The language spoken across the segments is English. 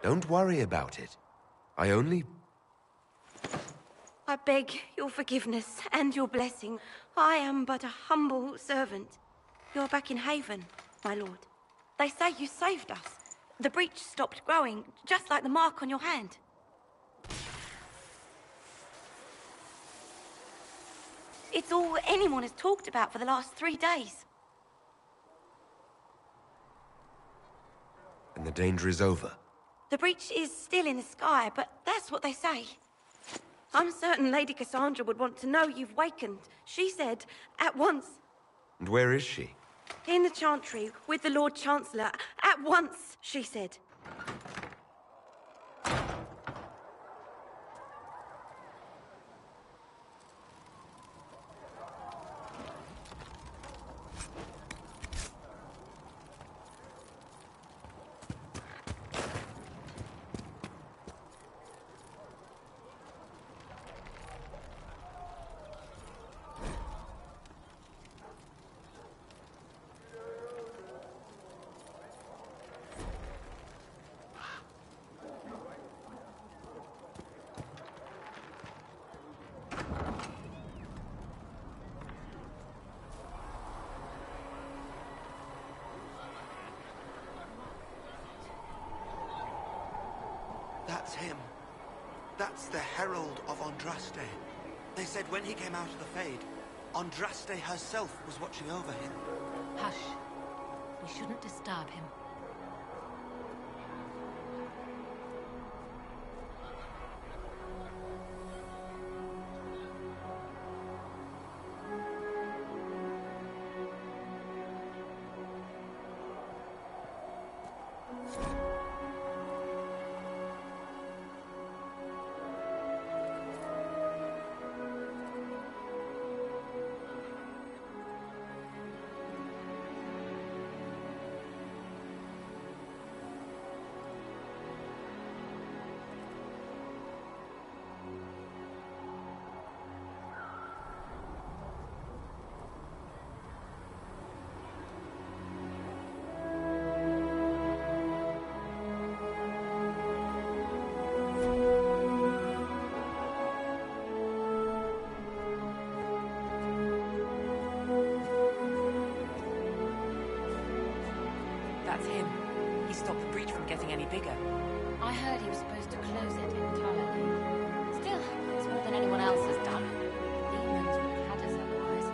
Don't worry about it. I beg your forgiveness and your blessing. I am but a humble servant. You're back in Haven, my lord. They say you saved us. The breach stopped growing, just like the mark on your hand. It's all anyone has talked about for the last 3 days. And the danger is over. The breach is still in the sky, but that's what they say. I'm certain Lady Cassandra would want to know you've wakened. She said, at once. And where is she? In the Chantry, with the Lord Chancellor. At once, she said. That's him. That's the Herald of Andraste. They said when he came out of the Fade, Andraste herself was watching over him. Hush. We shouldn't disturb him. That's him. He stopped the breach from getting any bigger. I heard he was supposed to close it entirely. Still, it's more than anyone else has done. Demons would have had us otherwise.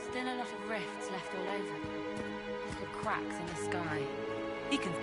Still a lot of rifts left all over. Little cracks in the sky. He can...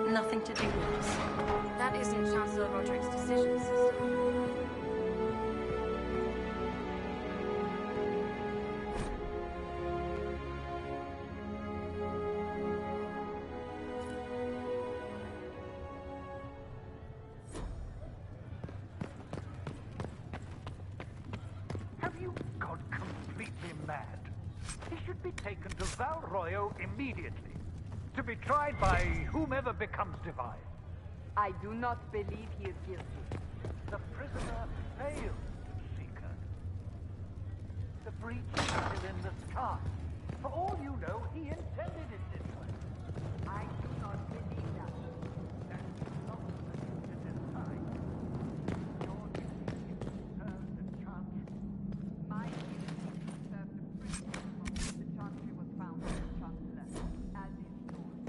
Nothing to do with us. That isn't Chancellor Roderick's decision, sister. Have you gone completely mad? He should be taken to Val Royo immediately, to be tried by whomever becomes divine. I do not believe he is guilty. The prisoner failed, Seeker. The breach is still in the sky. For all you know, he intended it this way. I do not believe that. That's not for you to decide. Your duty is to serve the Chantry. My duty is to serve the prisoner from whom the Chantry was found in the Chancellor, as is yours.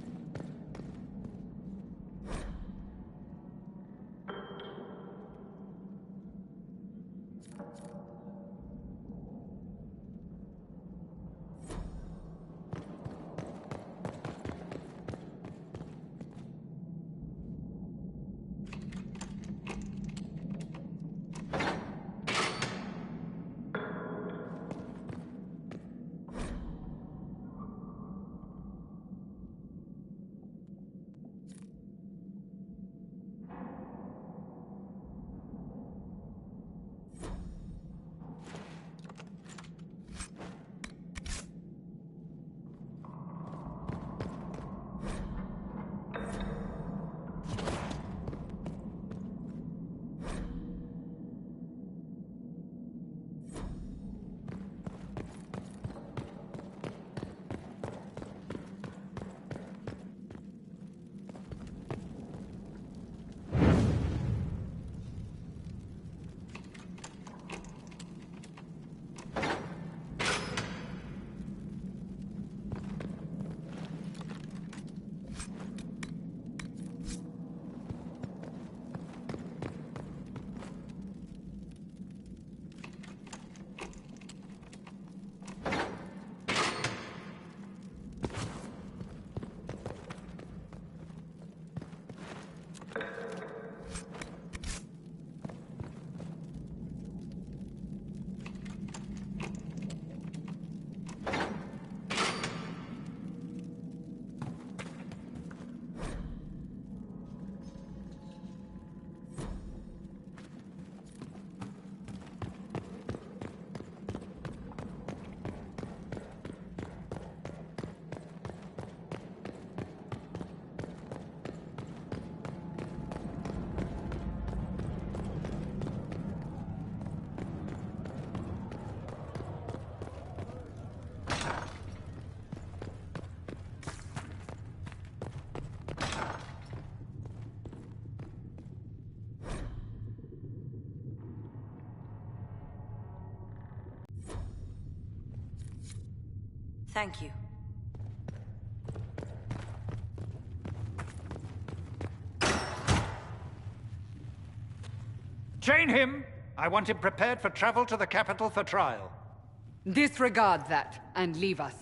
Thank you. Chain him! I want him prepared for travel to the capital for trial. Disregard that, and leave us.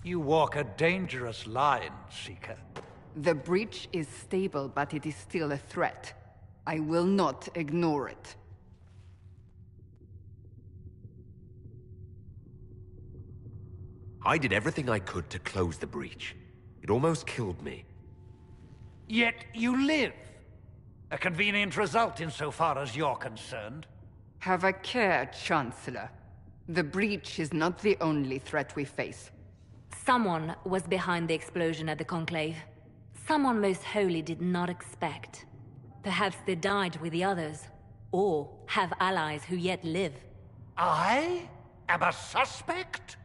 You walk a dangerous line, Seeker. The breach is stable, but it is still a threat. I will not ignore it. I did everything I could to close the breach. It almost killed me. Yet you live. A convenient result insofar as you're concerned. Have a care, Chancellor. The breach is not the only threat we face. Someone was behind the explosion at the Conclave. Someone Most Holy did not expect. Perhaps they died with the others, or have allies who yet live. I am a suspect?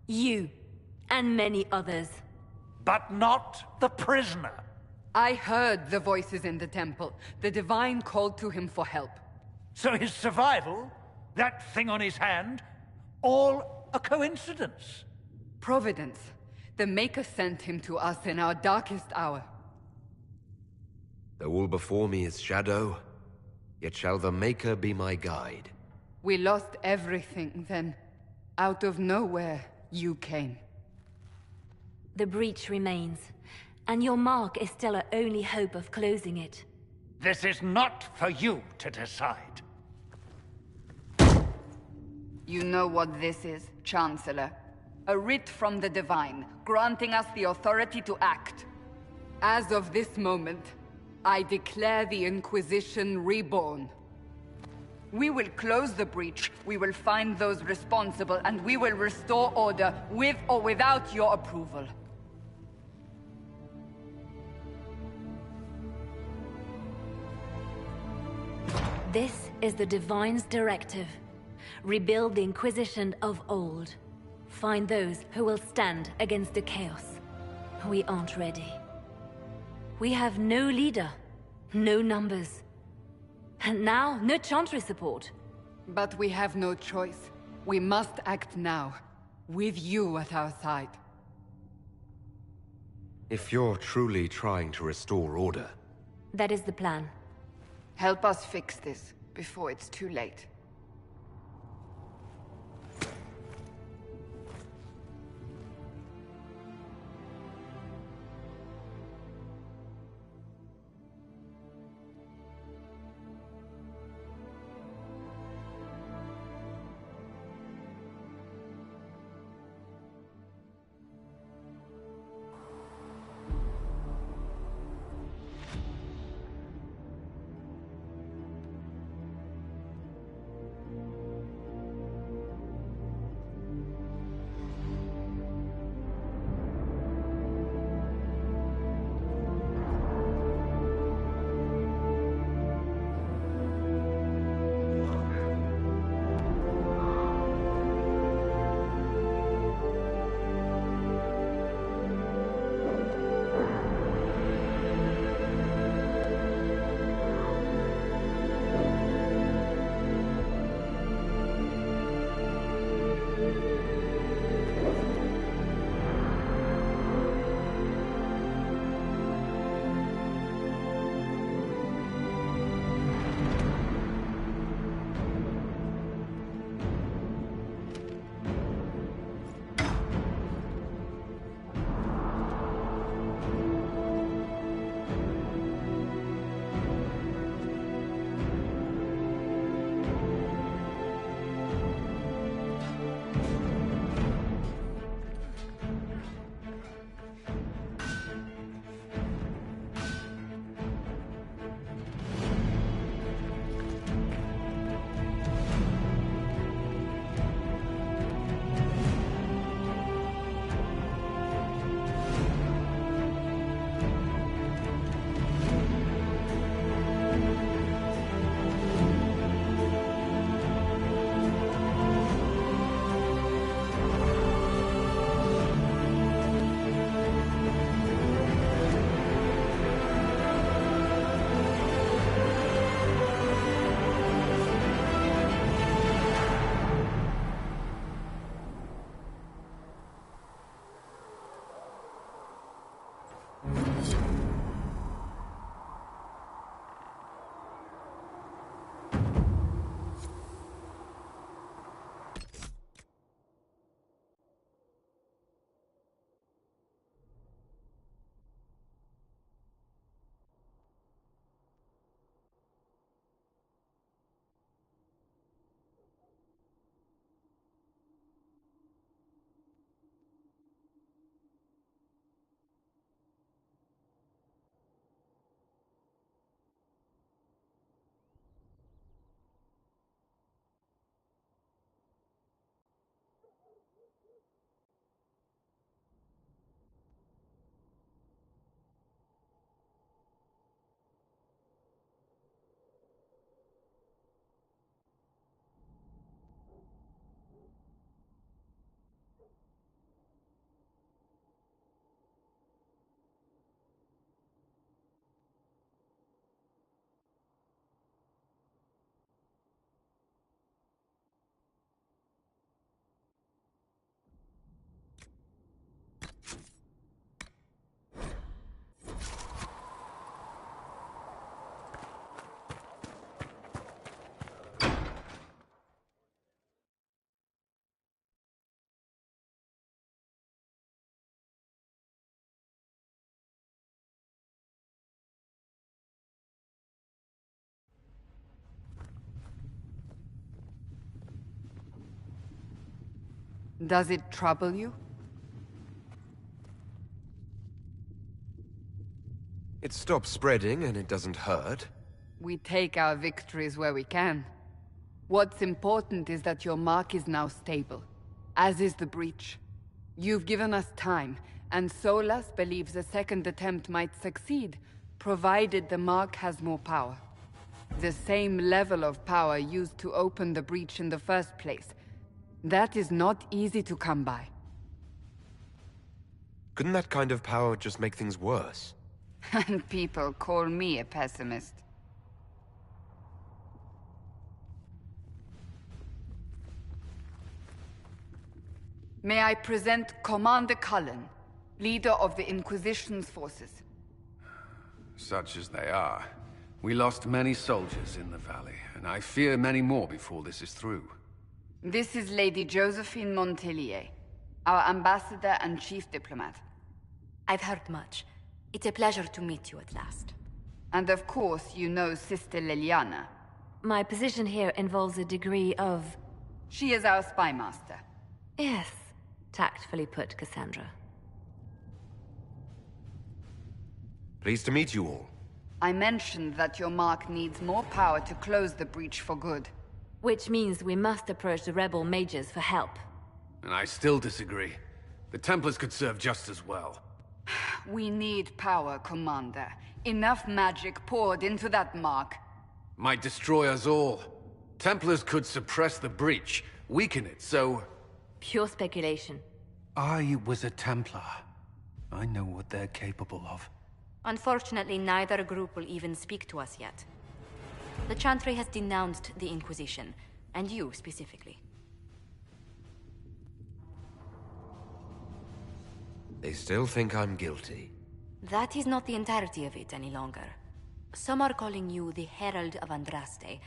You, and many others. But not the prisoner. I heard the voices in the temple. The Divine called to him for help. So his survival, that thing on his hand, all a coincidence? Providence. The Maker sent him to us in our darkest hour. Though all before me is shadow, yet shall the Maker be my guide. We lost everything then. Out of nowhere, you came. The breach remains, and your mark is still our only hope of closing it. This is not for you to decide. You know what this is, Chancellor. A writ from the Divine, granting us the authority to act. As of this moment, I declare the Inquisition reborn. We will close the breach, we will find those responsible, and we will restore order, with or without your approval. This is the Divine's directive. Rebuild the Inquisition of old. Find those who will stand against the chaos. We aren't ready. We have no leader, no numbers. And now, no Chantry support. But we have no choice. We must act now, with you at our side. If you're truly trying to restore order... That is the plan. Help us fix this, before it's too late. Does it trouble you? It stops spreading and it doesn't hurt. We take our victories where we can. What's important is that your mark is now stable, as is the breach. You've given us time, and Solas believes a second attempt might succeed, provided the mark has more power. The same level of power used to open the breach in the first place. That is not easy to come by. Couldn't that kind of power just make things worse? And people call me a pessimist. May I present Commander Cullen, leader of the Inquisition's forces. Such as they are. We lost many soldiers in the valley, and I fear many more before this is through. This is Lady Josephine Montelier, our ambassador and chief diplomat. I've heard much. It's a pleasure to meet you at last. And of course, you know Sister Liliana. My position here involves a degree of... She is our spy master. Yes, tactfully put, Cassandra. Pleased to meet you all. I mentioned that your mark needs more power to close the breach for good. Which means we must approach the rebel mages for help. And I still disagree. The Templars could serve just as well. We need power, Commander. Enough magic poured into that mark. Might destroy us all. Templars could suppress the breach, weaken it, so... Pure speculation. I was a Templar. I know what they're capable of. Unfortunately, neither group will even speak to us yet. The Chantry has denounced the Inquisition, and you specifically. They still think I'm guilty. That is not the entirety of it any longer. Some are calling you the Herald of Andraste,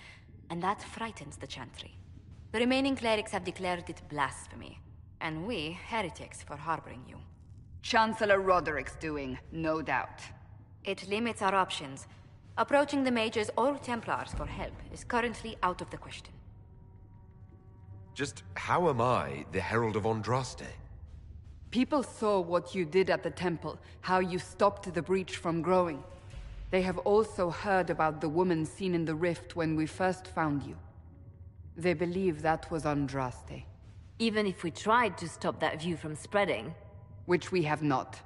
and that frightens the Chantry. The remaining clerics have declared it blasphemy, and we, heretics, for harboring you. Chancellor Roderick's doing, no doubt. It limits our options. Approaching the mages or Templars for help is currently out of the question. Just how am I the Herald of Andraste? People saw what you did at the temple, how you stopped the breach from growing. They have also heard about the woman seen in the rift when we first found you. They believe that was Andraste. Even if we tried to stop that view from spreading... Which we have not.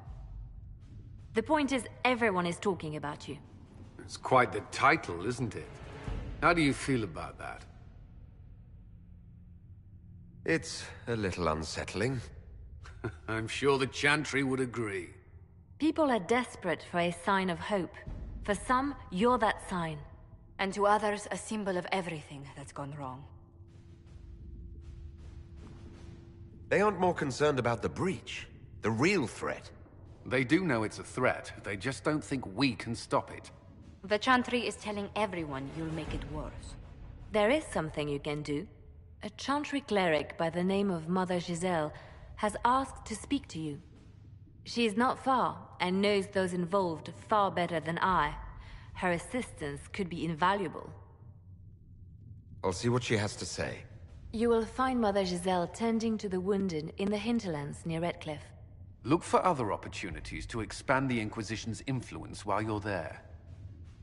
The point is, everyone is talking about you. It's quite the title, isn't it? How do you feel about that? It's a little unsettling. I'm sure the Chantry would agree. People are desperate for a sign of hope. For some, you're that sign. And to others, a symbol of everything that's gone wrong. They aren't more concerned about the breach. The real threat. They do know it's a threat. They just don't think we can stop it. The Chantry is telling everyone you'll make it worse. There is something you can do. A Chantry cleric by the name of Mother Giselle has asked to speak to you. She is not far, and knows those involved far better than I. Her assistance could be invaluable. I'll see what she has to say. You will find Mother Giselle tending to the wounded in the hinterlands near Redcliffe. Look for other opportunities to expand the Inquisition's influence while you're there.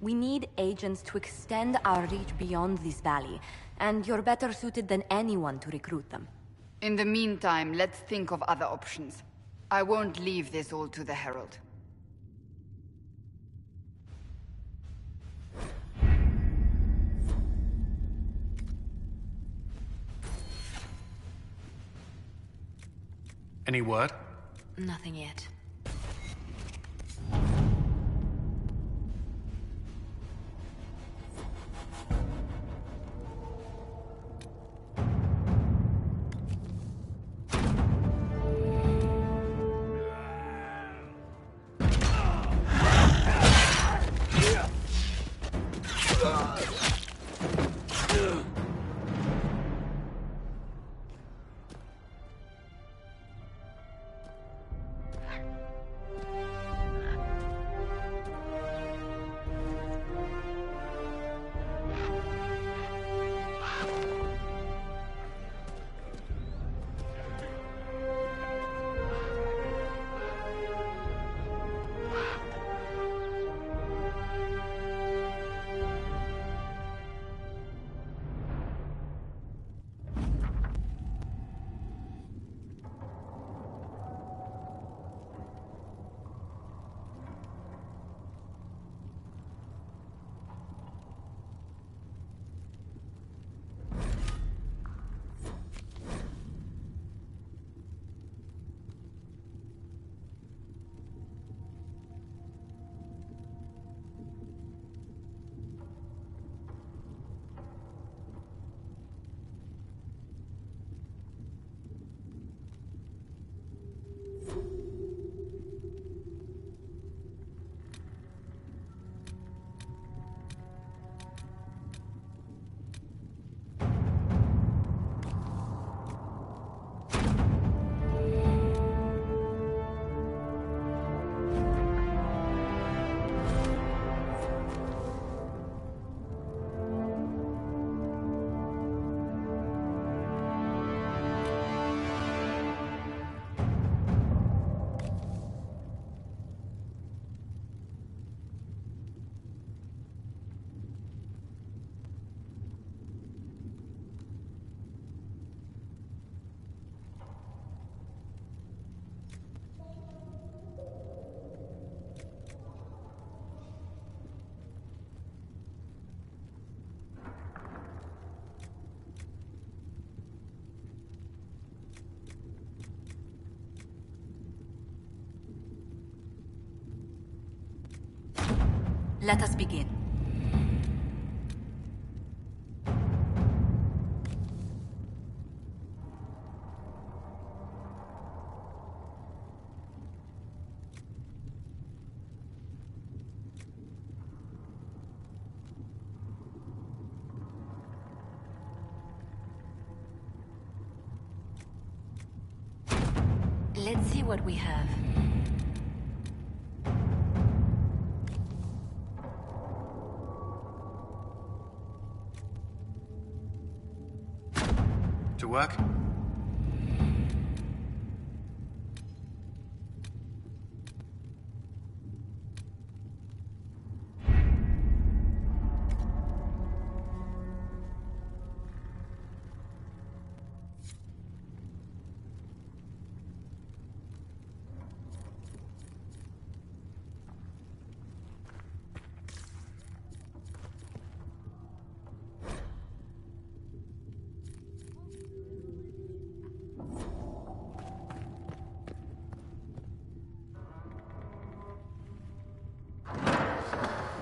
We need agents to extend our reach beyond this valley, and you're better suited than anyone to recruit them. In the meantime, let's think of other options. I won't leave this all to the Herald. Any word? Nothing yet. Let us begin. Let's see what we have. To work?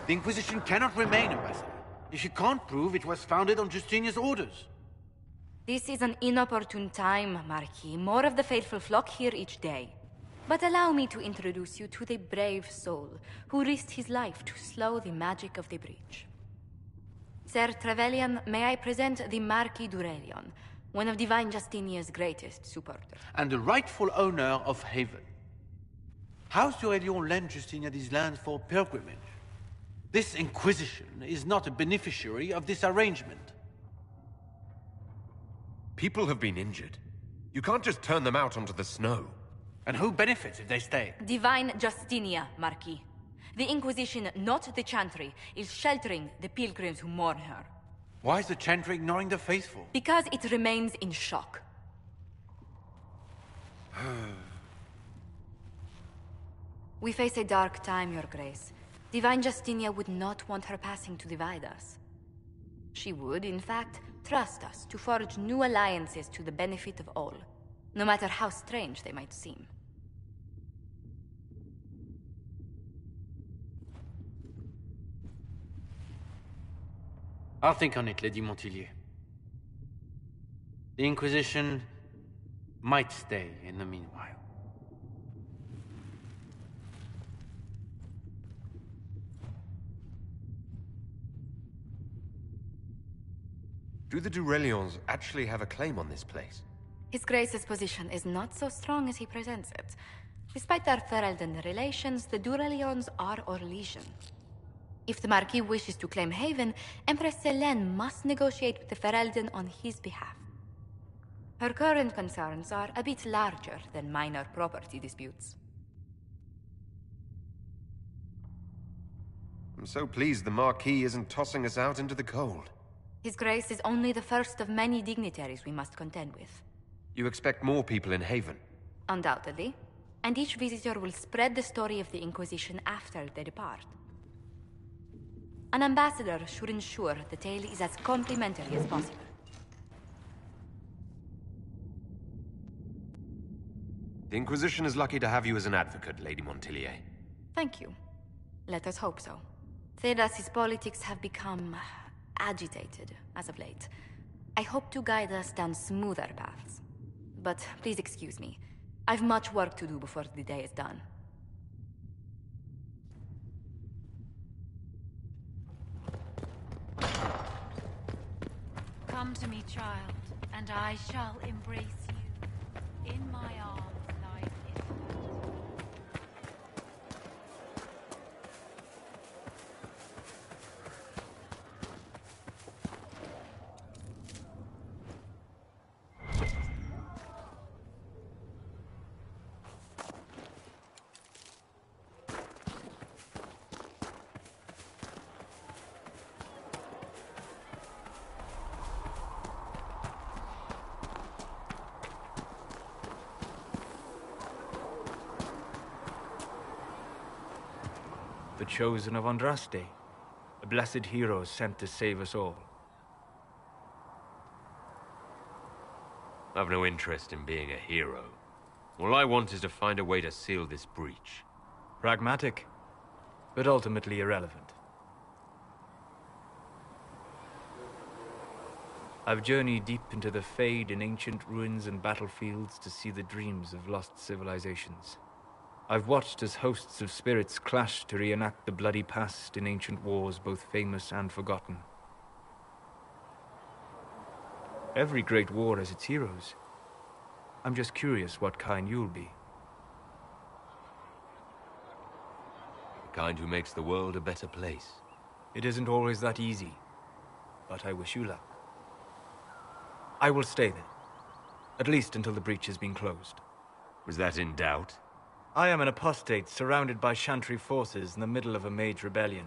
The Inquisition cannot remain, Ambassador, if you can't prove it was founded on Justinian's orders. This is an inopportune time, Marquis. More of the faithful flock here each day. But allow me to introduce you to the brave soul who risked his life to slow the magic of the breach. Sir Trevelyan, may I present the Marquis d'Aurelion, one of Divine Justinia's greatest supporters. And the rightful owner of Haven. House d'Aurelion lent Justinia these lands for pilgrimage. This Inquisition is not a beneficiary of this arrangement. People have been injured. You can't just turn them out onto the snow. And who benefits if they stay? Divine Justinia, Marquis. The Inquisition, not the Chantry, is sheltering the pilgrims who mourn her. Why is the Chantry ignoring the faithful? Because it remains in shock. We face a dark time, Your Grace. Divine Justinia would not want her passing to divide us. She would, in fact, trust us to forge new alliances to the benefit of all, no matter how strange they might seem. I'll think on it, Lady Montilyet. The Inquisition might stay in the meanwhile. Do the d'Aurelions actually have a claim on this place? His Grace's position is not so strong as he presents it. Despite their Ferelden relations, the d'Aurelions are Orlesian. If the Marquis wishes to claim Haven, Empress Selene must negotiate with the Ferelden on his behalf. Her current concerns are a bit larger than minor property disputes. I'm so pleased the Marquis isn't tossing us out into the cold. His Grace is only the first of many dignitaries we must contend with. You expect more people in Haven? Undoubtedly. And each visitor will spread the story of the Inquisition after they depart. An ambassador should ensure the tale is as complimentary as possible. The Inquisition is lucky to have you as an advocate, Lady Montilyet. Thank you. Let us hope so. Thedas's politics have become agitated as of late. I hope to guide us down smoother paths. But please excuse me. I've much work to do before the day is done. Come to me, child, and I shall embrace you. In my arms lies infant. The chosen of Andraste, a blessed hero sent to save us all. I've no interest in being a hero. All I want is to find a way to seal this breach. Pragmatic, but ultimately irrelevant. I've journeyed deep into the Fade in ancient ruins and battlefields to see the dreams of lost civilizations. I've watched as hosts of spirits clash to reenact the bloody past in ancient wars both famous and forgotten. Every great war has its heroes. I'm just curious what kind you'll be. The kind who makes the world a better place. It isn't always that easy, but I wish you luck. I will stay there, at least until the breach has been closed. Was that in doubt? I am an apostate surrounded by Chantry forces in the middle of a mage rebellion.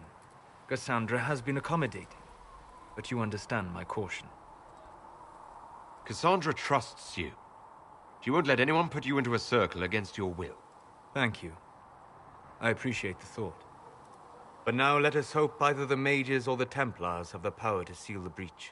Cassandra has been accommodating, but you understand my caution. Cassandra trusts you. She won't let anyone put you into a circle against your will. Thank you. I appreciate the thought. But now let us hope either the mages or the Templars have the power to seal the breach.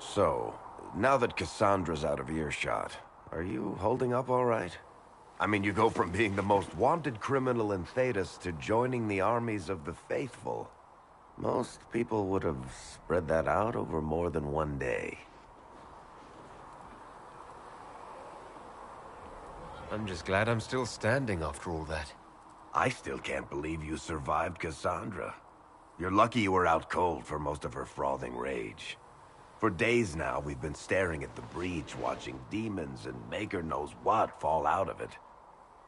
So, now that Cassandra's out of earshot, are you holding up all right? I mean, you go from being the most wanted criminal in Thedas to joining the armies of the faithful. Most people would have spread that out over more than one day. I'm just glad I'm still standing after all that. I still can't believe you survived Cassandra. You're lucky you were out cold for most of her frothing rage. For days now, we've been staring at the breach, watching demons and maker knows what fall out of it.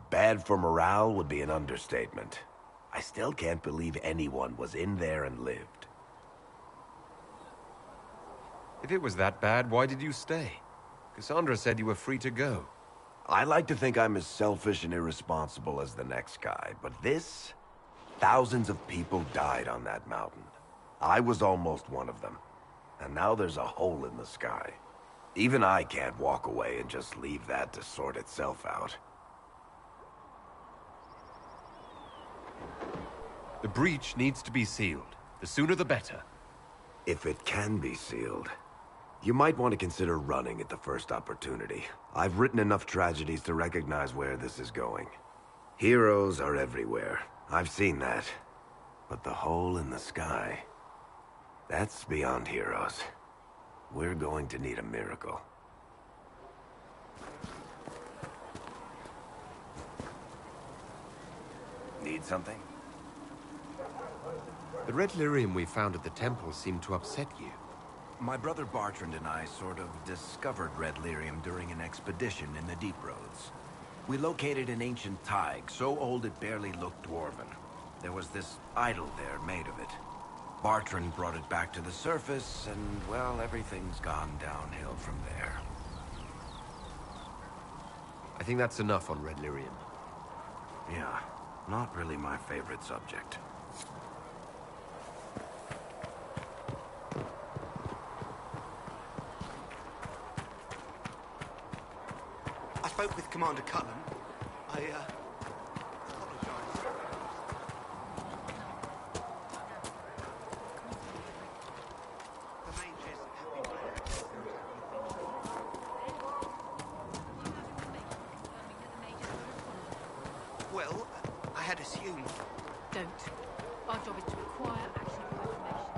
Bad for morale would be an understatement. I still can't believe anyone was in there and lived. If it was that bad, why did you stay? Cassandra said you were free to go. I like to think I'm as selfish and irresponsible as the next guy, but this... Thousands of people died on that mountain. I was almost one of them. And now there's a hole in the sky. Even I can't walk away and just leave that to sort itself out. The breach needs to be sealed. The sooner the better. If it can be sealed, you might want to consider running at the first opportunity. I've written enough tragedies to recognize where this is going. Heroes are everywhere. I've seen that. But the hole in the sky... that's beyond heroes. We're going to need a miracle. Need something? The red lyrium we found at the temple seemed to upset you. My brother Bartrand and I sort of discovered red lyrium during an expedition in the Deep Roads. We located an ancient thaig, so old it barely looked dwarven. There was this idol there made of it. Bartrand brought it back to the surface, and, well, everything's gone downhill from there. I think that's enough on red lyrium. Yeah, not really my favorite subject. I spoke with Commander Cullen. Apologize. Well, I had assumed. Don't. Our job is to acquire actionable information.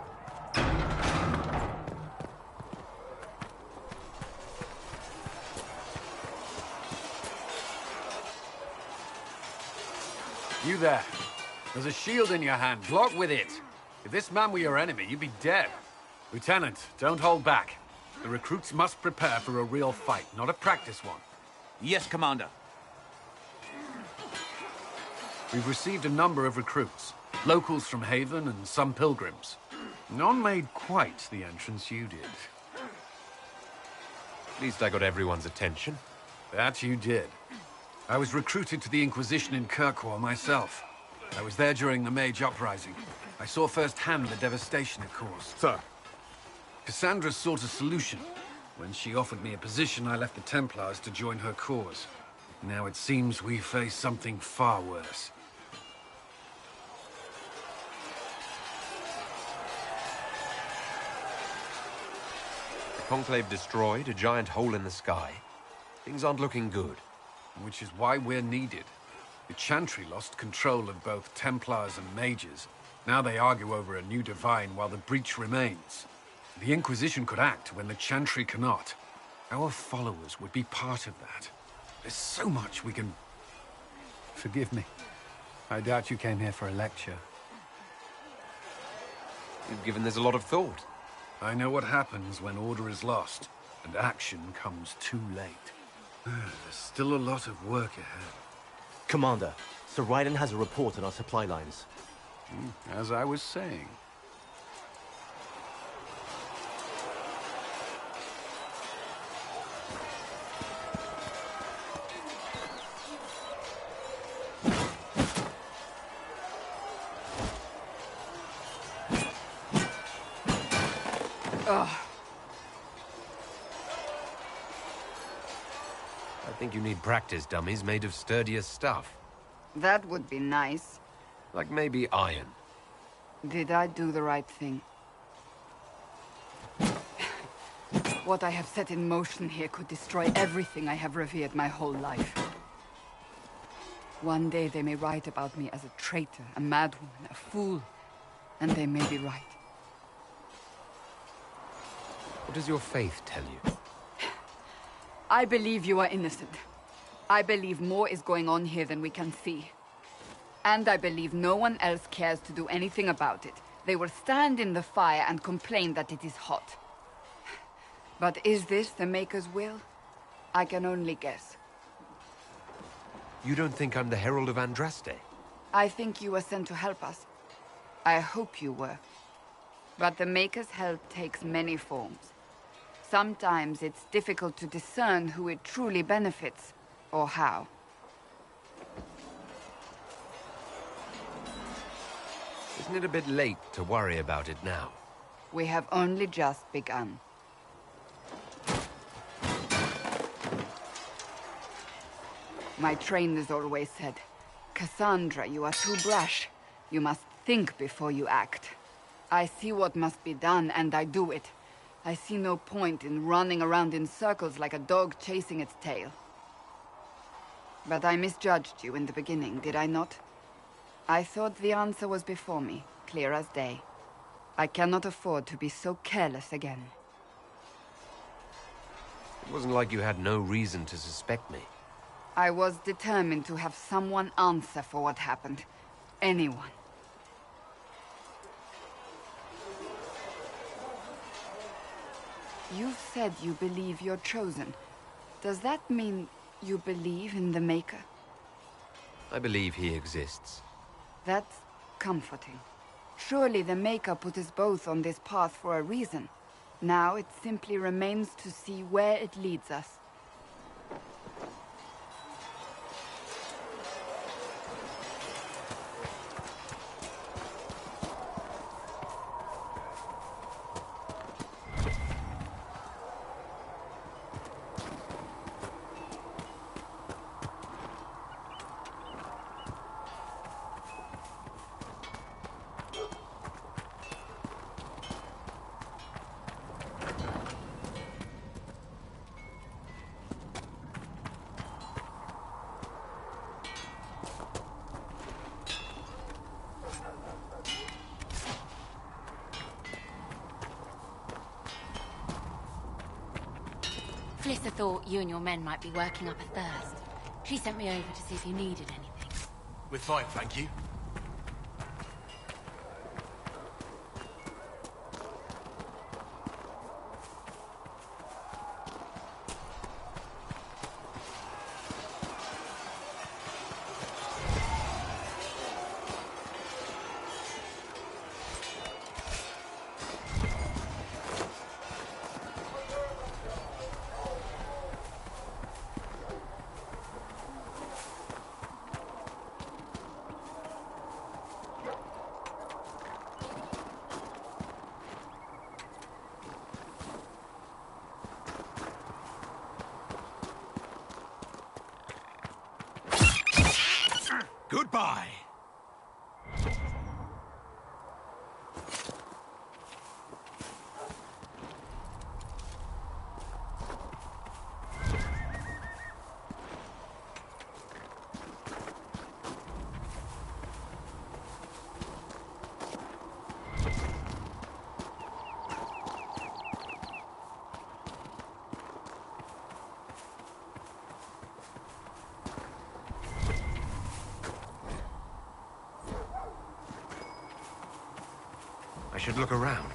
You there. There's a shield in your hand. Block with it. If this man were your enemy, you'd be dead. Lieutenant, don't hold back. The recruits must prepare for a real fight, not a practice one. Yes, Commander. We've received a number of recruits. Locals from Haven and some pilgrims. None made quite the entrance you did. At least I got everyone's attention. That you did. I was recruited to the Inquisition in Kirkwall myself. I was there during the Mage Uprising. I saw firsthand the devastation it caused. Sir. Cassandra sought a solution. When she offered me a position, I left the Templars to join her cause. Now it seems we face something far worse. The Conclave destroyed, a giant hole in the sky. Things aren't looking good. Which is why we're needed. The Chantry lost control of both Templars and Mages. Now they argue over a new Divine while the breach remains. The Inquisition could act when the Chantry cannot. Our followers would be part of that. There's so much we can... Forgive me. I doubt you came here for a lecture. You've given this a lot of thought. I know what happens when order is lost, and action comes too late. There's still a lot of work ahead. Commander, Sir Raiden has a report on our supply lines. As I was saying. I think you need practice dummies made of sturdier stuff. That would be nice. Like maybe iron. Did I do the right thing? What I have set in motion here could destroy everything I have revered my whole life. One day they may write about me as a traitor, a madwoman, a fool. And they may be right. What does your faith tell you? I believe you are innocent. I believe more is going on here than we can see. And I believe no one else cares to do anything about it. They will stand in the fire and complain that it is hot. But is this the Maker's will? I can only guess. You don't think I'm the Herald of Andraste? I think you were sent to help us. I hope you were. But the Maker's help takes many forms. Sometimes it's difficult to discern who it truly benefits, or how. Isn't it a bit late to worry about it now? We have only just begun. My trainers always said, Cassandra, you are too brash. You must think before you act. I see what must be done, and I do it. I see no point in running around in circles like a dog chasing its tail. But I misjudged you in the beginning, did I not? I thought the answer was before me, clear as day. I cannot afford to be so careless again. It wasn't like you had no reason to suspect me. I was determined to have someone answer for what happened. Anyone. You've said you believe you're chosen. Does that mean you believe in the Maker? I believe he exists. That's comforting. Surely the Maker put us both on this path for a reason. Now it simply remains to see where it leads us. Felissa thought you and your men might be working up a thirst. She sent me over to see if you needed anything. We're fine, thank you. Goodbye. I should look around.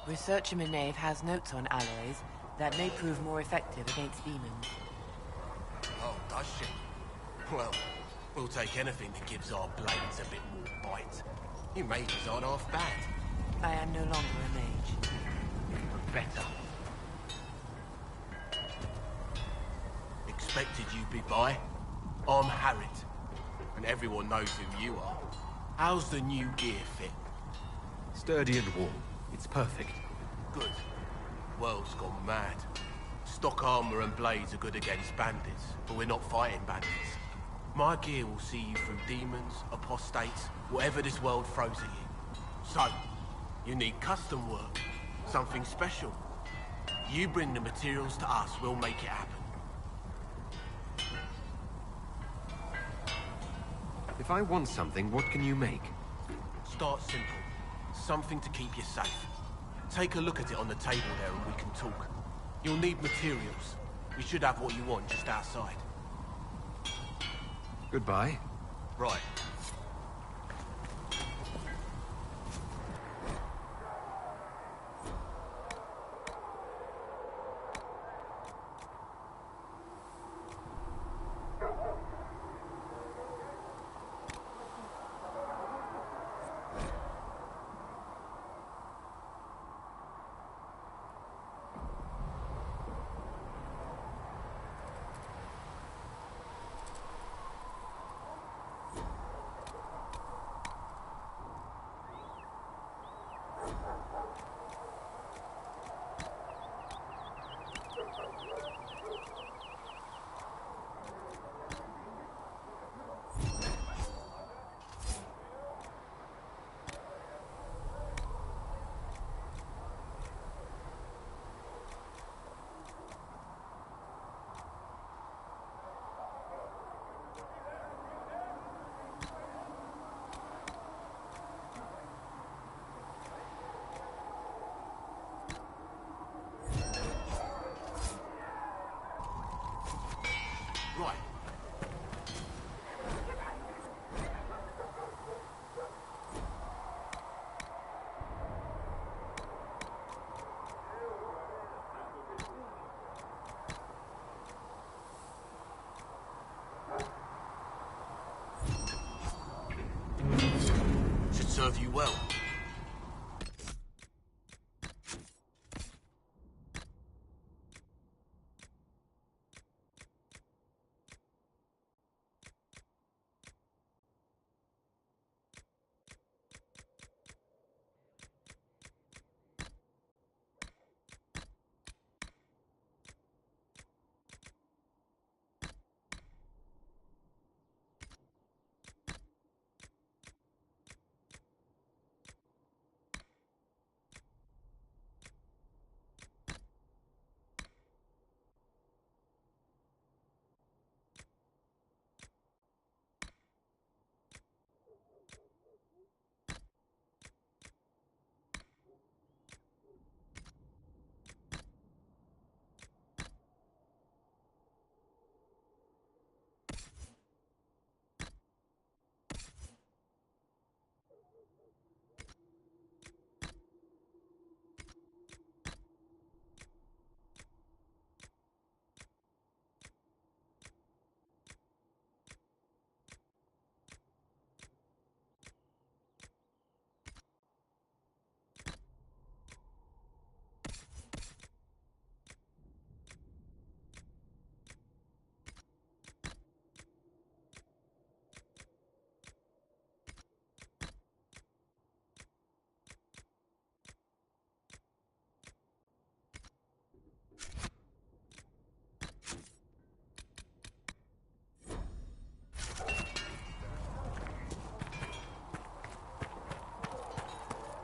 Researcher Minave has notes on alloys that may prove more effective against demons. Oh, does she? Well, we'll take anything that gives our blades a bit more bite. You mages aren't half bad. I am no longer a mage. But better. Expected you'd be by. I'm Harriet, and everyone knows who you are. How's the new gear fit? Sturdy and warm. It's perfect. Good. World's gone mad. Stock armor and blades are good against bandits, but we're not fighting bandits. My gear will see you through demons, apostates, whatever this world throws at you. So, you need custom work, something special. You bring the materials to us, we'll make it happen. If I want something, what can you make? Start simple. Something to keep you safe. Take a look at it on the table there and we can talk. You'll need materials. We should have what you want just outside. Goodbye. Right. well.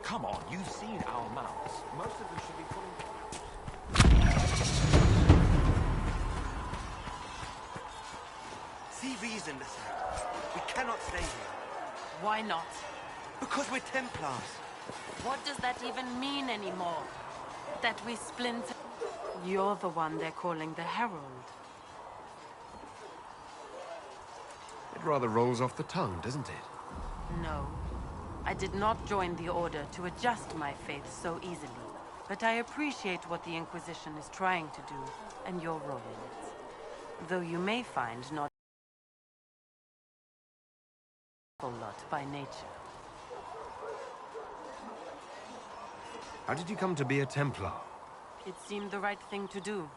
Come on, you've seen our mounts. Most of them should be pulling... CV's in the cell. We cannot stay here. Why not? Because we're Templars. What does that even mean anymore? That we splinter? You're the one they're calling the Herald. It rather rolls off the tongue, doesn't it? No. I did not join the Order to adjust my faith so easily. But I appreciate what the Inquisition is trying to do, and your role in it. Though you may find not a lot by nature. How did you come to be a Templar? It seemed the right thing to do.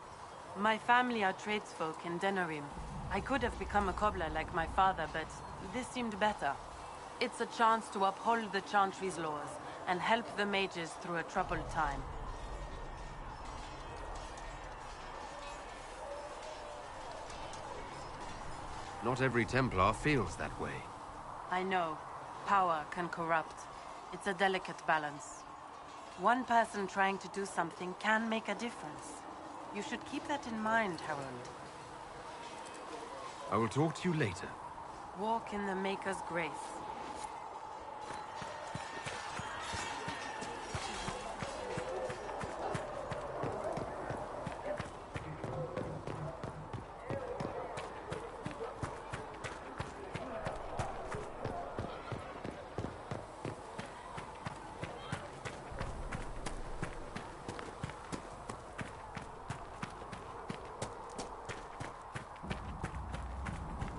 My family are tradesfolk in Denerim. I could have become a cobbler like my father, but this seemed better. It's a chance to uphold the Chantry's laws and help the mages through a troubled time. Not every Templar feels that way. I know. Power can corrupt. It's a delicate balance. One person trying to do something can make a difference. You should keep that in mind, Harold. I will talk to you later. Walk in the Maker's grace.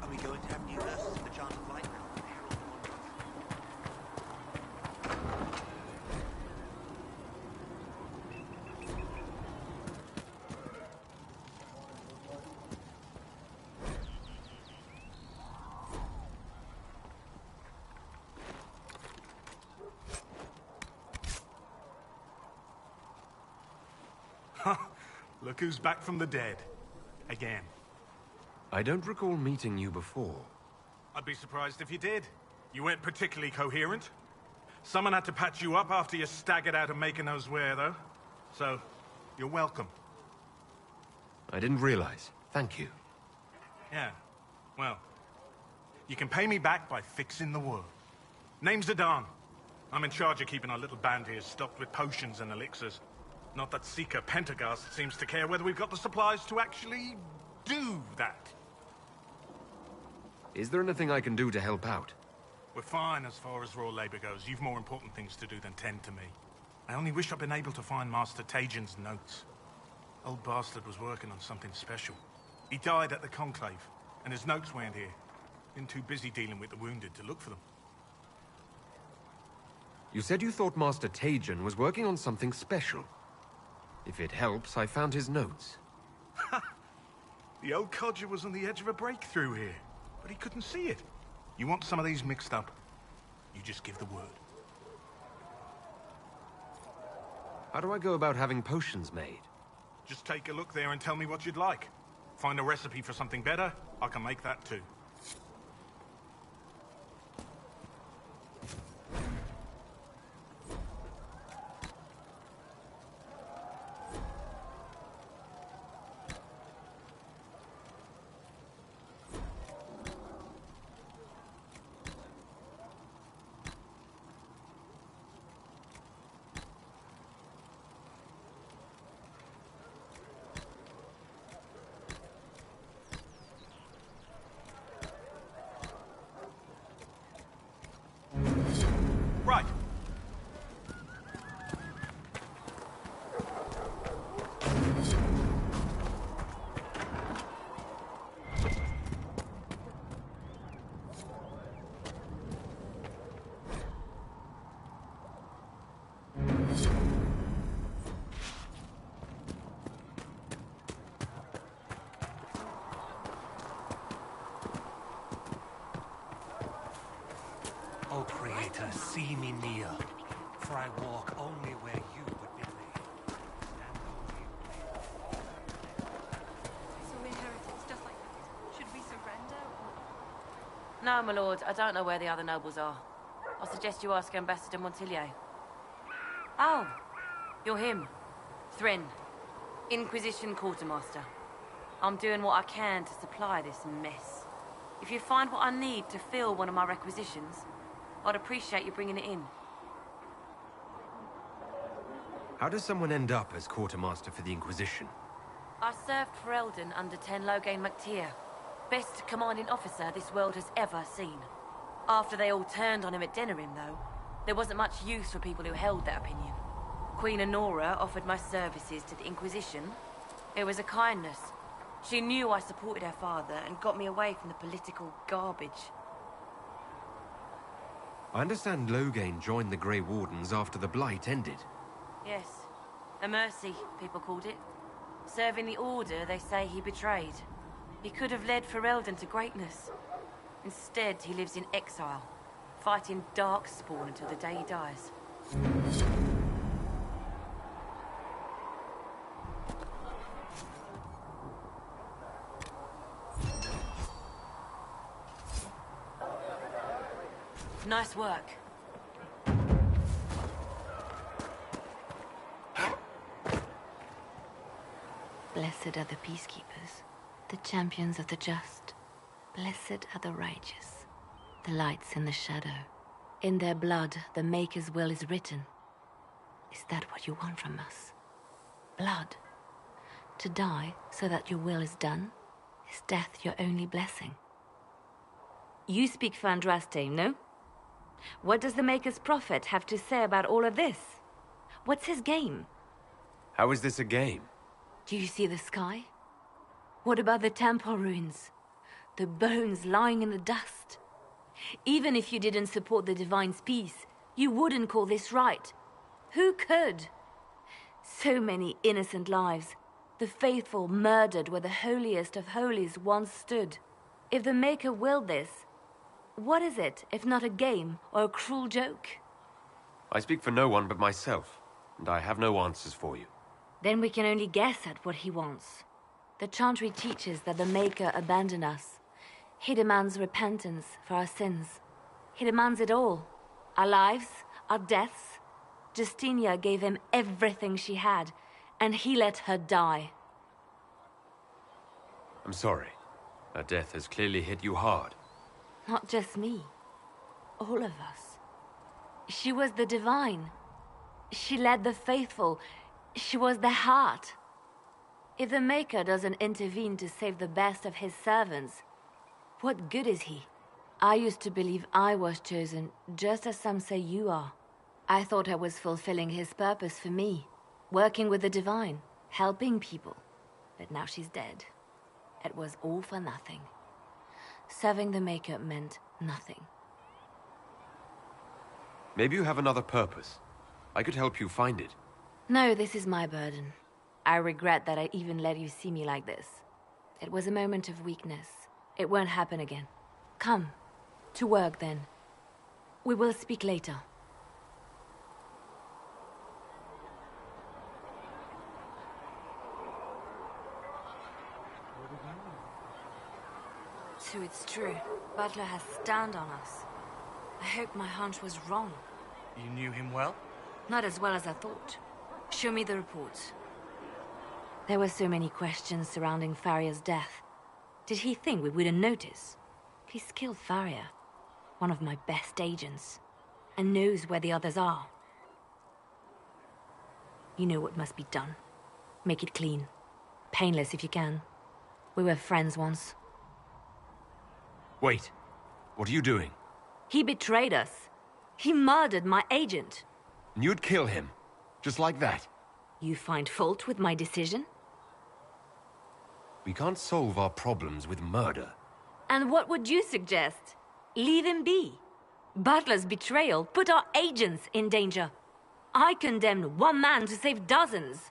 Are we going to have new nurses in the Chant of Light now? Look who's back from the dead. Again. I don't recall meeting you before. I'd be surprised if you did. You weren't particularly coherent. Someone had to patch you up after you staggered out of making knows where, though. So, you're welcome. I didn't realize. Thank you. Yeah. Well, you can pay me back by fixing the world. Name's Adan. I'm in charge of keeping our little band here stocked with potions and elixirs. Not that Seeker Pentagast seems to care whether we've got the supplies to actually do that. Is there anything I can do to help out? We're fine as far as raw labor goes. You've more important things to do than tend to me. I only wish I'd been able to find Master Tajin's notes. Old bastard was working on something special. He died at the Conclave, and his notes weren't here. Been too busy dealing with the wounded to look for them. You said you thought Master Tajan was working on something special. If it helps, I found his notes. The old codger was on the edge of a breakthrough here, but he couldn't see it. You want some of these mixed up? You just give the word. How do I go about having potions made? Just take a look there and tell me what you'd like. Find a recipe for something better, I can make that too. Right. O Creator, see me near, for I walk only where you would bid me. So we're heretics, just like that. Should we surrender or... No, my lord, I don't know where the other nobles are. I suggest you ask Ambassador Montillier. Oh, you're him. Thrin, Inquisition Quartermaster. I'm doing what I can to supply this mess. If you find what I need to fill one of my requisitions, I'd appreciate you bringing it in. How does someone end up as quartermaster for the Inquisition? I served for Eldon under 10 Loghain MacTier. Best commanding officer this world has ever seen. After they all turned on him at Denerim, though, there wasn't much use for people who held that opinion. Queen Honora offered my services to the Inquisition. It was a kindness. She knew I supported her father and got me away from the political garbage. I understand Loghain joined the Grey Wardens after the Blight ended. Yes. A mercy, people called it. Serving the Order they say he betrayed. He could have led Ferelden to greatness. Instead, he lives in exile, fighting Darkspawn until the day he dies. Nice work. Blessed are the peacekeepers, the champions of the just. Blessed are the righteous, the lights in the shadow. In their blood, the Maker's will is written. Is that what you want from us? Blood? To die so that your will is done? Is death your only blessing? You speak for Andraste, no? What does the Maker's prophet have to say about all of this? What's his game? How is this a game? Do you see the sky? What about the temple ruins? The bones lying in the dust? Even if you didn't support the Divine's peace, you wouldn't call this right. Who could? So many innocent lives. The faithful murdered where the holiest of holies once stood. If the Maker willed this, what is it if not a game or a cruel joke? I speak for no one but myself, and I have no answers for you. Then we can only guess at what he wants. The Chantry teaches that the Maker abandoned us. He demands repentance for our sins. He demands it all. Our lives, our deaths. Justinia gave him everything she had, and he let her die. I'm sorry. Her death has clearly hit you hard. Not just me. All of us. She was the Divine. She led the faithful. She was their heart. If the Maker doesn't intervene to save the best of his servants, what good is he? I used to believe I was chosen, just as some say you are. I thought I was fulfilling his purpose for me, working with the Divine, helping people. But now she's dead. It was all for nothing. Serving the Maker meant nothing. Maybe you have another purpose. I could help you find it. No, this is my burden. I regret that I even let you see me like this. It was a moment of weakness. It won't happen again. Come. To work, then. We will speak later. So it's true. Butler has stand on us. I hope my hunch was wrong. You knew him well? Not as well as I thought. Show me the reports. There were so many questions surrounding Farria's death. Did he think we wouldn't notice? He's killed Farria, one of my best agents, and knows where the others are. You know what must be done. Make it clean. Painless if you can. We were friends once. Wait. What are you doing? He betrayed us. He murdered my agent. And you'd kill him? Just like that? You find fault with my decision? We can't solve our problems with murder. And what would you suggest? Leave him be. Butler's betrayal put our agents in danger. I condemned one man to save dozens.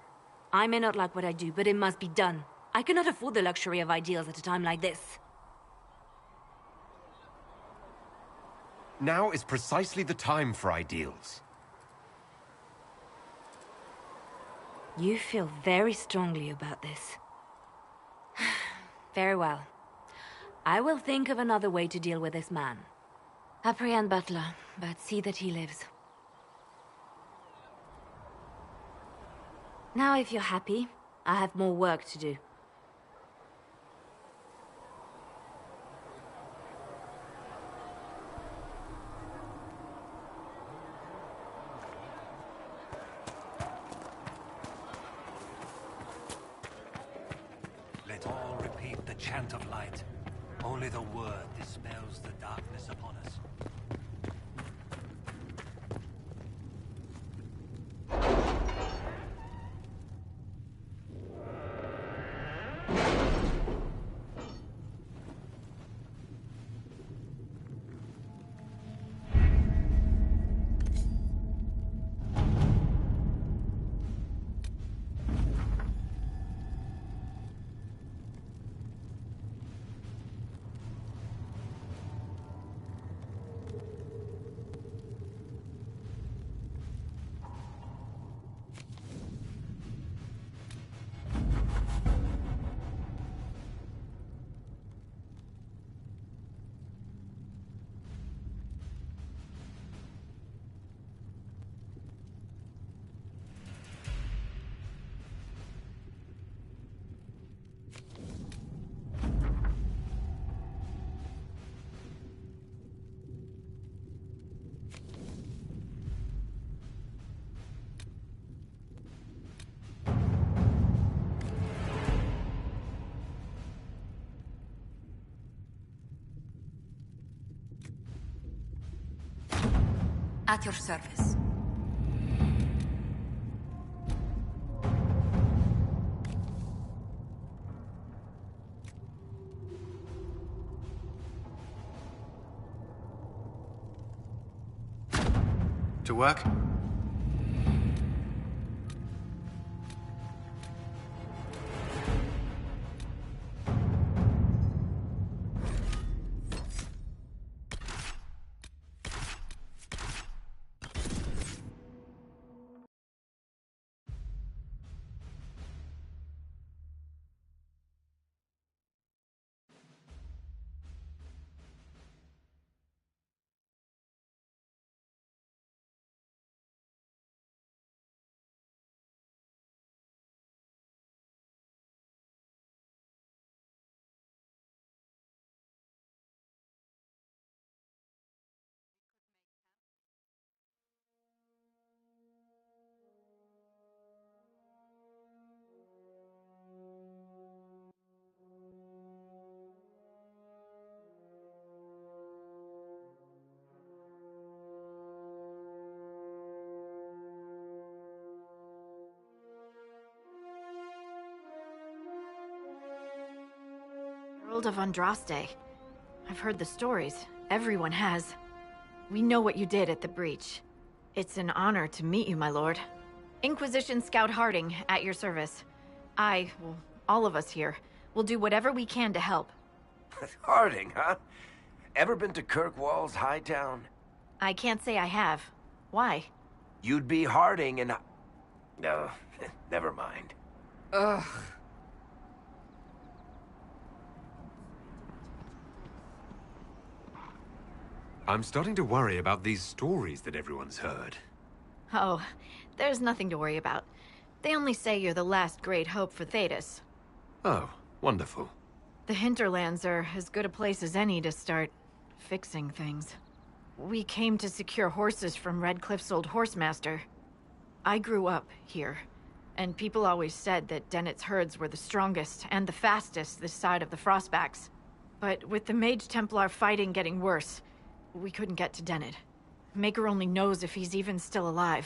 I may not like what I do, but it must be done. I cannot afford the luxury of ideals at a time like this. Now is precisely the time for ideals. You feel very strongly about this. Very well. I will think of another way to deal with this man. Apprehend Butler, but see that he lives. Now, if you're happy, I have more work to do. Let all repeat the chant of light. Only the word dispels the darkness upon us. At your service. To work? Herald of Andraste. I've heard the stories. Everyone has. We know what you did at the breach. It's an honor to meet you, my lord. Inquisition Scout Harding, at your service. Well, all of us here, will do whatever we can to help. Harding, huh? Ever been to Kirkwall's Hightown? I can't say I have. Why? You'd be Harding and... No, never mind. Ugh. I'm starting to worry about these stories that everyone's heard. Oh, there's nothing to worry about. They only say you're the last great hope for Thedas. Oh, wonderful. The hinterlands are as good a place as any to start fixing things. We came to secure horses from Redcliffe's old horsemaster. I grew up here, and people always said that Dennett's herds were the strongest and the fastest this side of the Frostbacks. But with the Mage Templar fighting getting worse, we couldn't get to Dennett. Maker only knows if he's even still alive.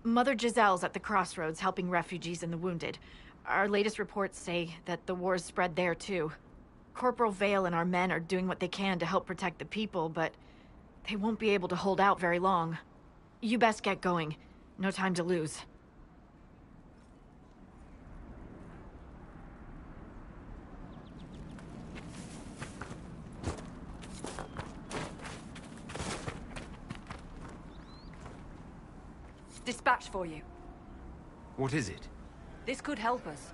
Mother Giselle's at the crossroads helping refugees and the wounded. Our latest reports say that the war's spread there too. Corporal Vale and our men are doing what they can to help protect the people, but they won't be able to hold out very long. You best get going. No time to lose. Dispatch for you. What is it? This could help us.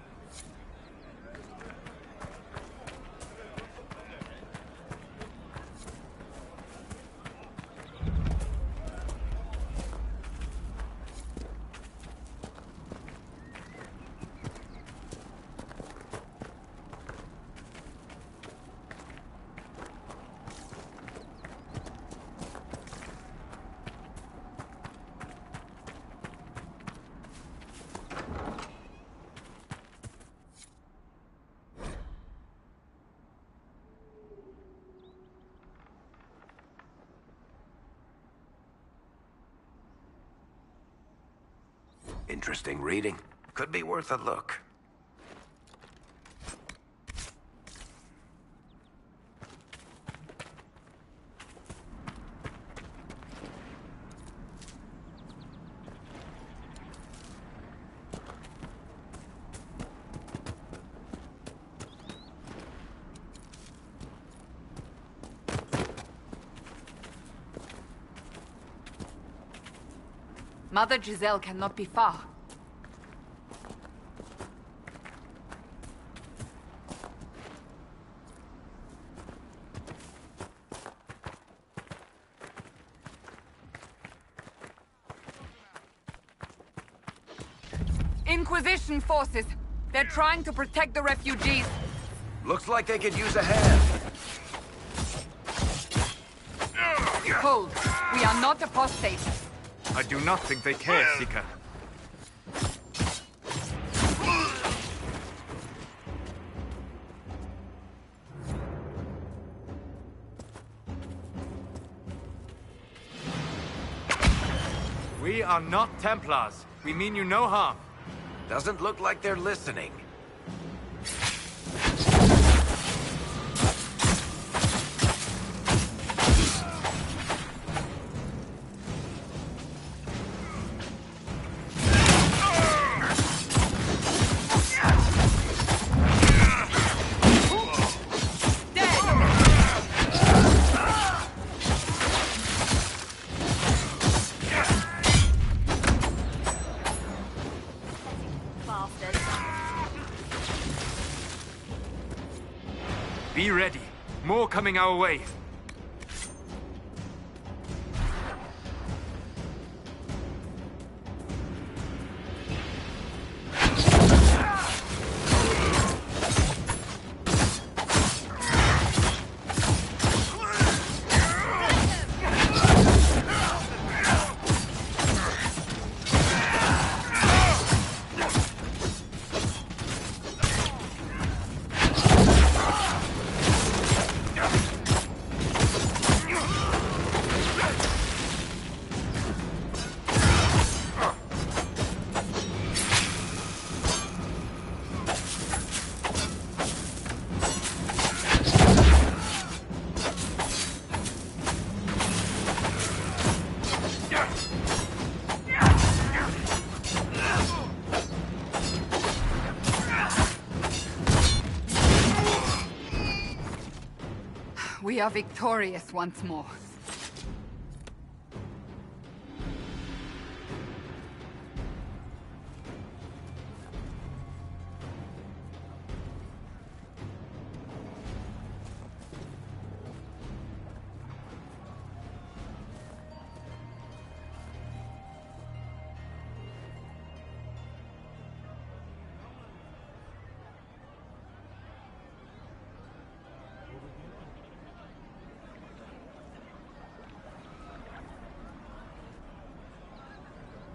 Interesting reading. Could be worth a look. Mother Giselle cannot be far. Inquisition forces. They're trying to protect the refugees. Looks like they could use a hand. Hold. We are not apostates. I do not think they care, Seeker. We are not Templars. We mean you no harm. Doesn't look like they're listening. Be ready. More coming our way. We are victorious once more.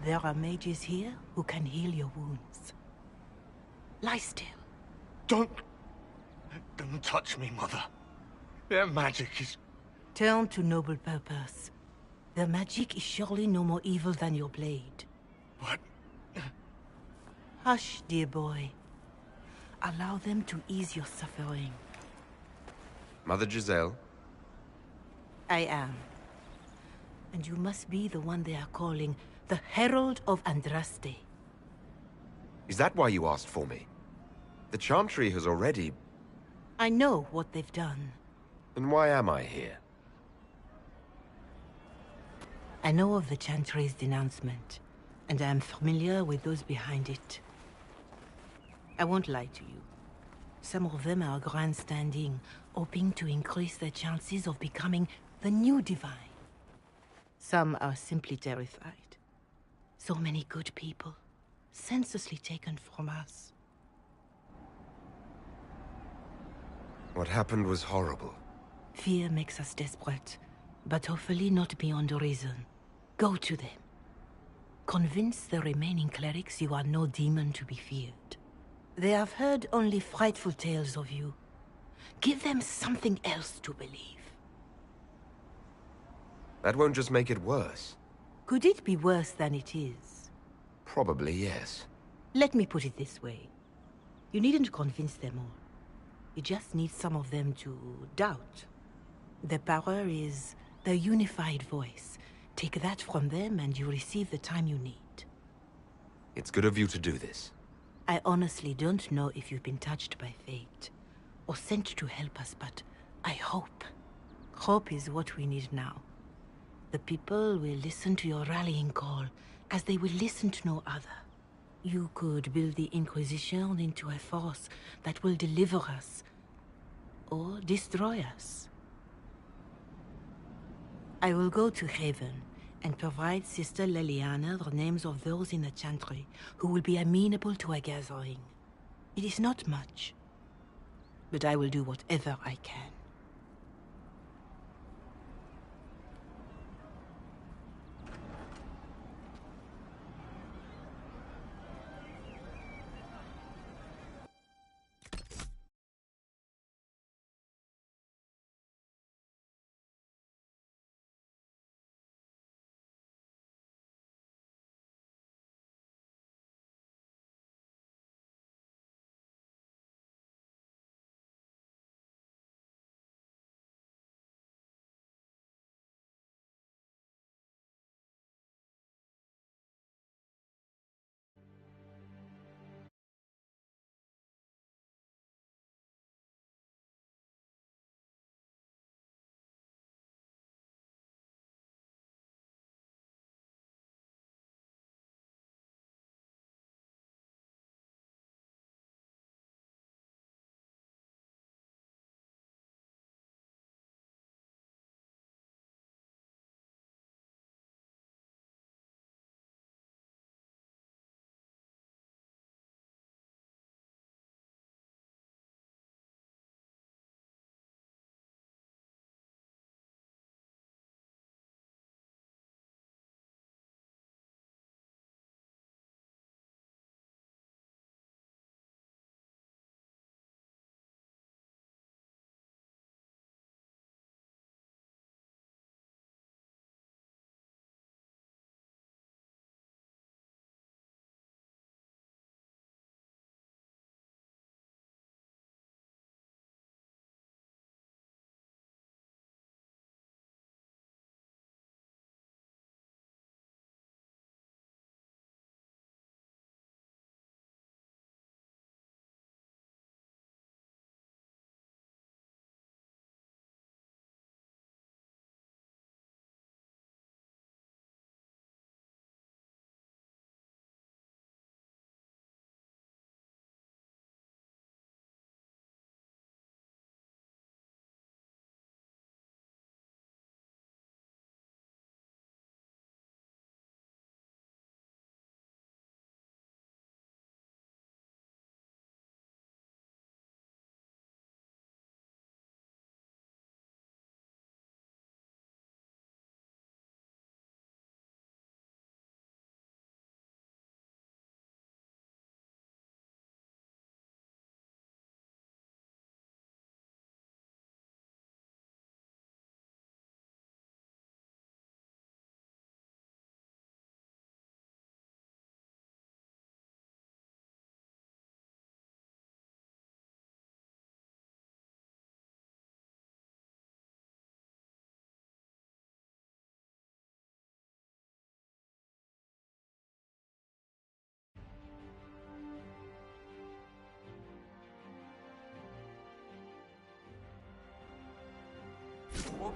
There are mages here who can heal your wounds. Lie still. Don't touch me, Mother. Their magic is... Turn to noble purpose. Their magic is surely no more evil than your blade. What? Hush, dear boy. Allow them to ease your suffering. Mother Giselle? I am. And you must be the one they are calling the Herald of Andraste. Is that why you asked for me? The Chantry has already... I know what they've done. Then why am I here? I know of the Chantry's denouncement, and I am familiar with those behind it. I won't lie to you. Some of them are grandstanding, hoping to increase their chances of becoming the new divine. Some are simply terrified. So many good people, senselessly taken from us. What happened was horrible. Fear makes us desperate, but hopefully not beyond reason. Go to them. Convince the remaining clerics you are no demon to be feared. They have heard only frightful tales of you. Give them something else to believe. That won't just make it worse. Could it be worse than it is? Probably yes. Let me put it this way. You needn't convince them all. You just need some of them to doubt. Their power is their unified voice. Take that from them and you receive the time you need. It's good of you to do this. I honestly don't know if you've been touched by fate, or sent to help us, but I hope. Hope is what we need now. The people will listen to your rallying call, as they will listen to no other. You could build the Inquisition into a force that will deliver us, or destroy us. I will go to Haven, and provide Sister Leliana the names of those in the Chantry who will be amenable to a gathering. It is not much, but I will do whatever I can.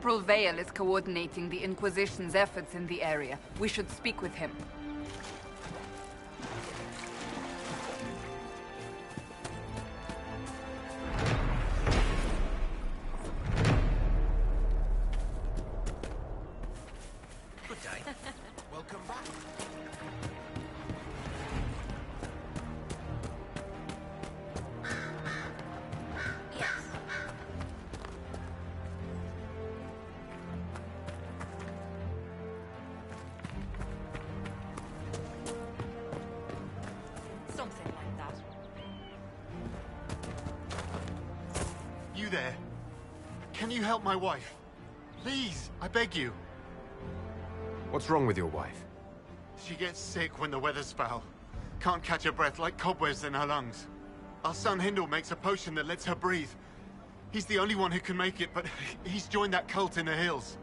Corporal Vale is coordinating the Inquisition's efforts in the area. We should speak with him. Good day. Welcome back. Something like that. You there? Can you help my wife? Please, I beg you. What's wrong with your wife? She gets sick when the weather's foul. Can't catch her breath like cobwebs in her lungs. Our son Hindle makes a potion that lets her breathe. He's the only one who can make it, but he's joined that cult in the hills.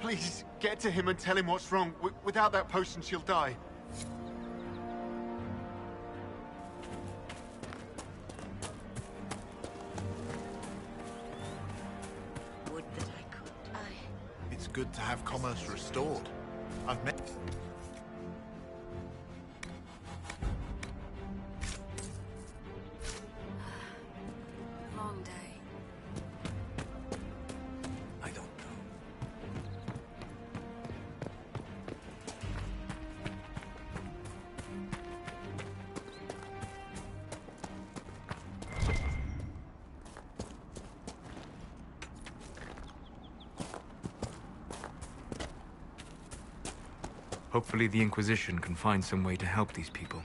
Please, get to him and tell him what's wrong. Without that potion, she'll die. Would that I could. It's good to have commerce restored. I've met... Long day. I don't know. Hopefully the Inquisition can find some way to help these people.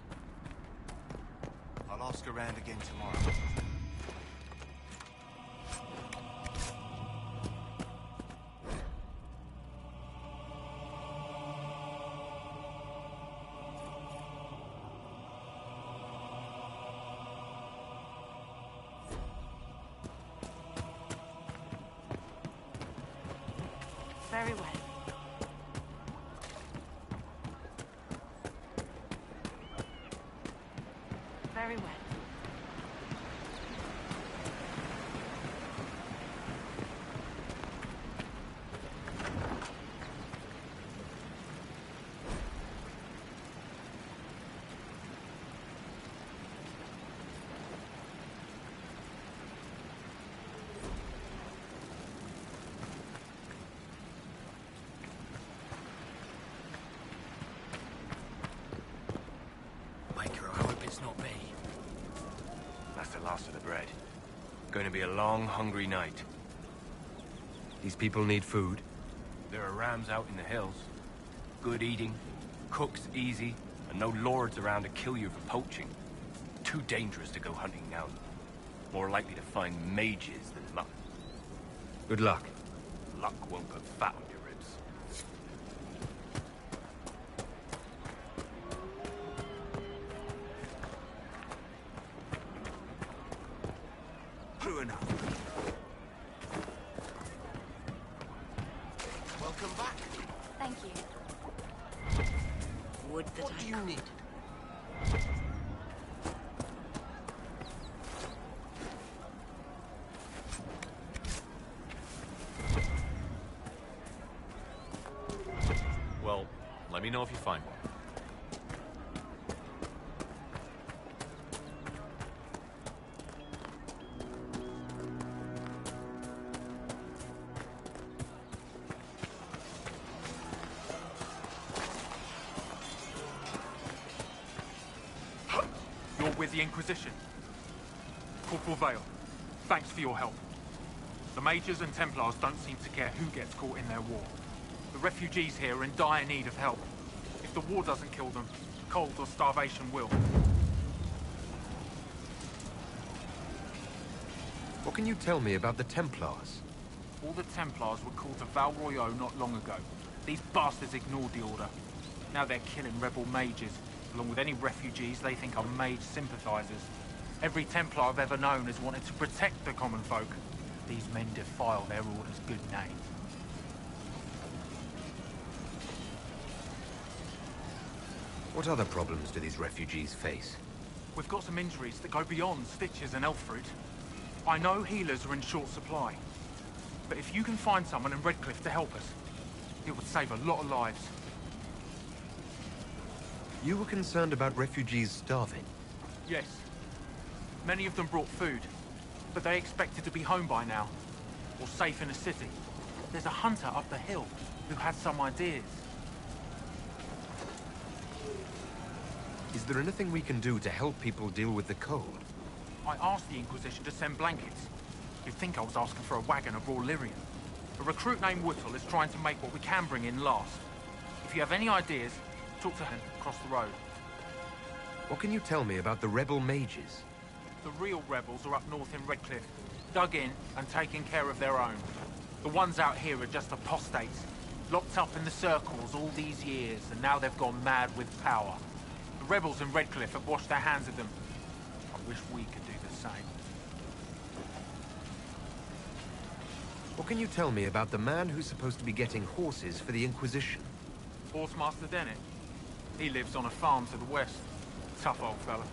I'll ask around again tomorrow. Very well. Very well. Maker, I hope it's not me. That's the last of the bread. Going to be a long, hungry night. These people need food. There are rams out in the hills. Good eating, cooks easy, and no lords around to kill you for poaching. Too dangerous to go hunting now. More likely to find mages than luck. Good luck. Luck won't put fat on your ribs. True enough. Welcome back. Thank you. Would that What do you need? Well, let me know if you find one. You're with the Inquisition. Corporal Vale, thanks for your help. The Mages and Templars don't seem to care who gets caught in their war. The refugees here are in dire need of help. If the war doesn't kill them, cold or starvation will. What can you tell me about the Templars? All the Templars were called to Val Royeaux not long ago. These bastards ignored the order. Now they're killing rebel mages, along with any refugees they think are mage sympathizers. Every Templar I've ever known has wanted to protect the common folk. These men defile their order's good name. What other problems do these refugees face? We've got some injuries that go beyond stitches and elf fruit. I know healers are in short supply. But if you can find someone in Redcliffe to help us, it would save a lot of lives. You were concerned about refugees starving? Yes. Many of them brought food, but they expected to be home by now, or safe in a city. There's a hunter up the hill who had some ideas. Is there anything we can do to help people deal with the cold? I asked the Inquisition to send blankets. You'd think I was asking for a wagon of raw lyrium. A recruit named Whittle is trying to make what we can bring in last. If you have any ideas, talk to him across the road. What can you tell me about the rebel mages? The real rebels are up north in Redcliffe, dug in and taking care of their own. The ones out here are just apostates, locked up in the circles all these years, and now they've gone mad with power. The rebels in Redcliffe have washed their hands of them. I wish we could do the same. What can you tell me about the man who's supposed to be getting horses for the Inquisition? Horsemaster Dennett. He lives on a farm to the west. Tough old fella.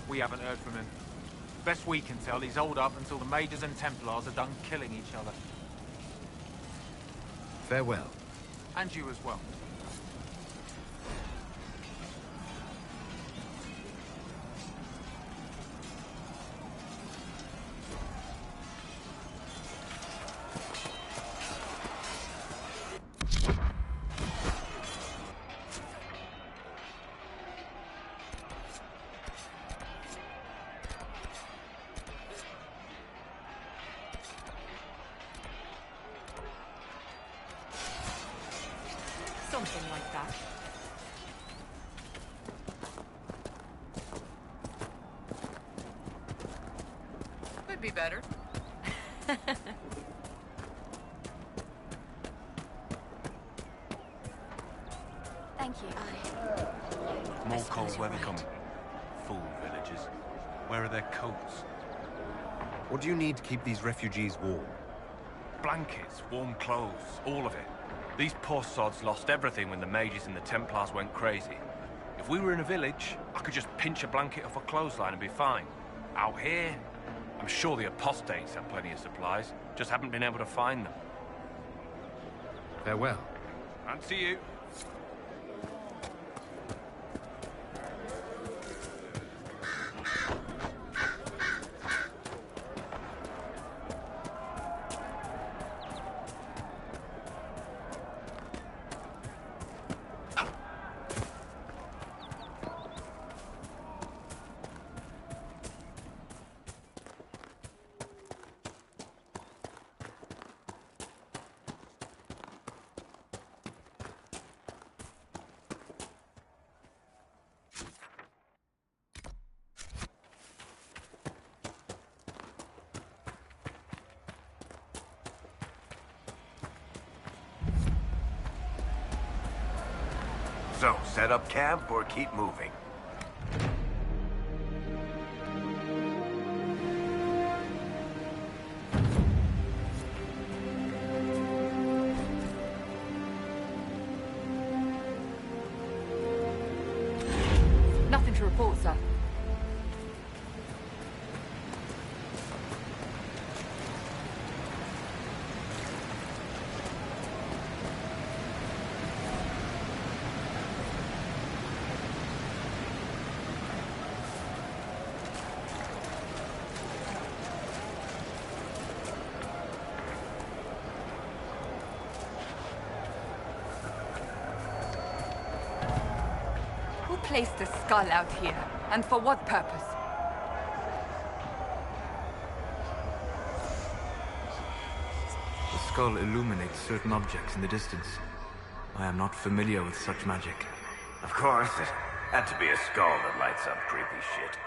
We haven't heard from him. Best we can tell, he's holed up until the Mages and Templars are done killing each other. Farewell. And you as well. Something like that. Could be better. Thank you. More cold weather coming. Fool villagers. Where are their coats? What do you need to keep these refugees warm? Blankets, warm clothes, all of it. These poor sods lost everything when the mages and the Templars went crazy. If we were in a village, I could just pinch a blanket off a clothesline and be fine. Out here, I'm sure the apostates have plenty of supplies, just haven't been able to find them. Farewell. And to you. So, set up camp or keep moving? Nothing to report, sir. Who placed the skull out here? And for what purpose? The skull illuminates certain objects in the distance. I am not familiar with such magic. Of course, it had to be a skull that lights up creepy shit.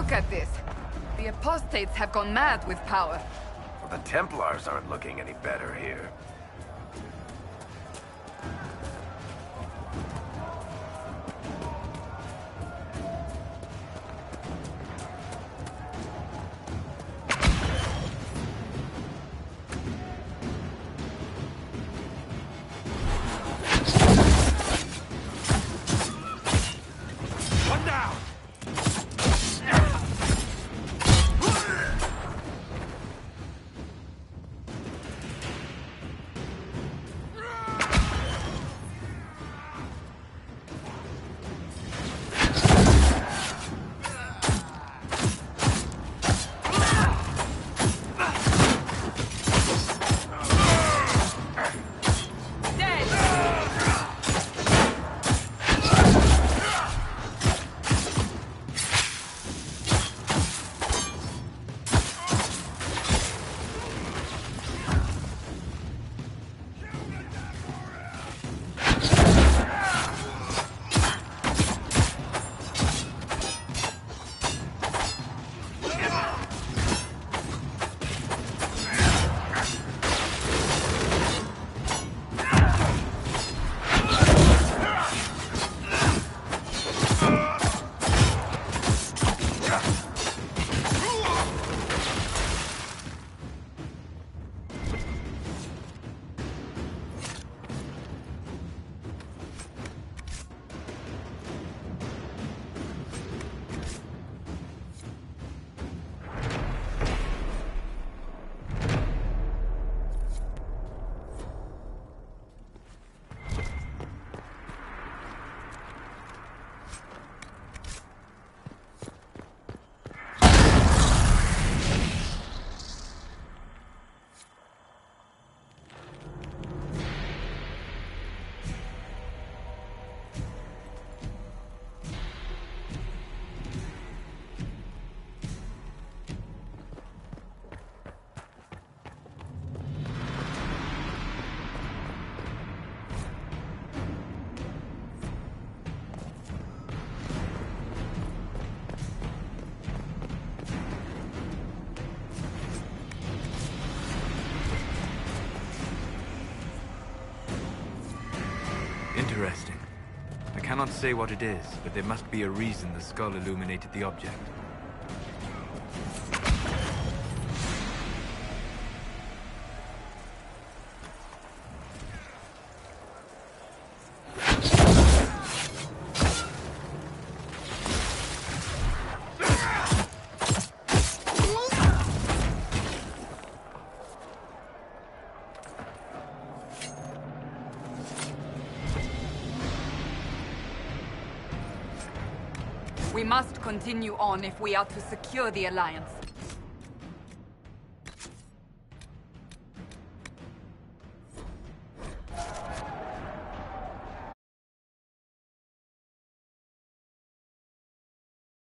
Look at this. The apostates have gone mad with power. Well, the Templars aren't looking any better here. Interesting. I cannot say what it is, but there must be a reason the skull illuminated the object. We must continue on if we are to secure the Alliance.